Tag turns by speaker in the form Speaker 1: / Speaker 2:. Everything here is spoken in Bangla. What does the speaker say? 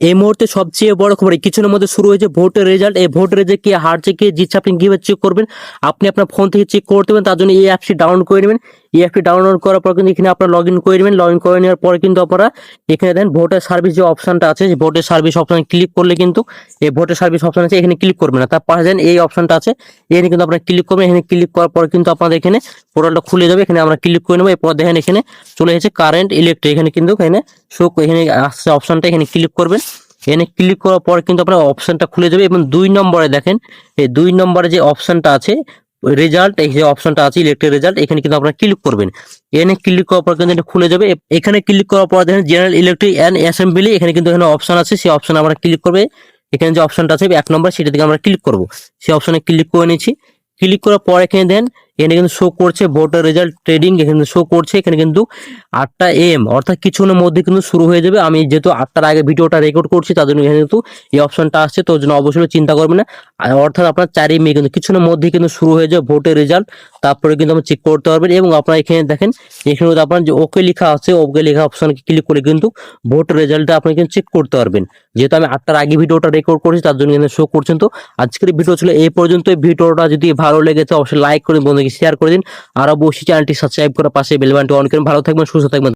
Speaker 1: এই মুহূর্তে সবচেয়ে বড় খবর এই কিছুক্ষণের মধ্যে শুরু হয়েছে ভোটের রেজাল্ট। এই ভোটের রেজাল্ট কে হারছে কে জিতছে আপনি কিভাবে চেক করবেন? আপনি আপনার ফোন থেকে চেক করতে পারেন, তার জন্য এই অ্যাপটি ডাউনলোড করে নেবেন। এই অ্যাপটি ডাউনলোড করার পর কিন্তু এখানে আপনারা লগ ইন করে নেবেন। লগ ইন করে নেওয়ার পরে কিন্তু আপনারা এখানে দেন ভোটার সার্ভিস যে অপশনটা আছে, ভোটের সার্ভিস অপশনে ক্লিক করলে কিন্তু এই ভোটার সার্ভিস অপশন আছে, এখানে ক্লিক করবেন না, তার পাশে দেন এই অপশনটা আছে, এখানে কিন্তু আপনারা ক্লিক করবেন। এখানে ক্লিক করার পর কিন্তু আপনাদের এখানে পোর্টালটা খুলে যাবে। এখানে আমরা ক্লিক করে নেবো। এরপর দেখেন এখানে চলে এসেছে কারেন্ট ইলেকট্রিক, এখানে কিন্তু এখানে শো এখানে আসছে অপশনটা, এখানে ক্লিক করবেন। এখানে ক্লিক করার পর কিন্তু আপনার অপশনটা খুলে যাবে এবং 2 নম্বরে দেখেন এই 2 নম্বরে যে অপশনটা আছে রেজাল্ট, এই যে অপশনটা আছে ইলেকট্রিক রেজাল্ট, এখানে কিন্তু আপনারা ক্লিক করবেন। এখানে ক্লিক করার পর কিন্তু এটা খুলে যাবে। এখানে ক্লিক করার পর দেখেন জেনারেল ইলেকট্রিক এন্ড অ্যাসেম্বলি, এখানে কিন্তু এখানে অপশন আছে, সেই অপশনে আমরা ক্লিক করবে। এখানে যে অপশনটা আছে 1 নম্বর, সেটা থেকে আমরা ক্লিক করব। সেই অপশনে ক্লিক করে নিচ্ছি। ক্লিক করার পর এখানে দেন এখানে কিন্তু শো করছে ভোটার রেজাল্ট ট্রেডিং, এখানে শো করছে এখানে কিন্তু 8টা AM অর্থাৎ কিছুক্ষণের মধ্যে কিন্তু শুরু হয়ে যাবে। আমি যেহেতু 8টার আগে ভিডিওটা রেকর্ড করছি তার জন্য এখানে কিন্তু এই অপশনটা আসছে, তো জন্য অবশ্যই চিন্তা করবেন না। অর্থাৎ আপনার 4 মে কিন্তু কিছুক্ষণের মধ্যে কিন্তু শুরু হয়ে যাবে ভোটের রেজাল্ট। তারপরে কিন্তু আপনি চেক করতে পারবেন এবং আপনারা এখানে দেখেন এখানে কিন্তু আপনার যে ওকে লেখা আছে, ওকে লেখা অপশনে ক্লিক করে কিন্তু ভোটের রেজাল্টটা আপনি কিন্তু চেক করতে পারবেন। যেহেতু আমি 8টার আগে ভিডিওটা রেকর্ড করেছি তার জন্য এখানে শো করছেন। তো আজকের ভিডিও ছিল এই পর্যন্ত। ভিডিওটা যদি ভালো লেগেছে অবশ্যই লাইক করে বন্ধুকে শেয়ার করে দিন। আর অবশ্যই চ্যানেলটি সাবস্ক্রাইব করে পাশে বেল বাটনটি অন করুন। ভালো থাকবেন, সুস্থ থাকবেন।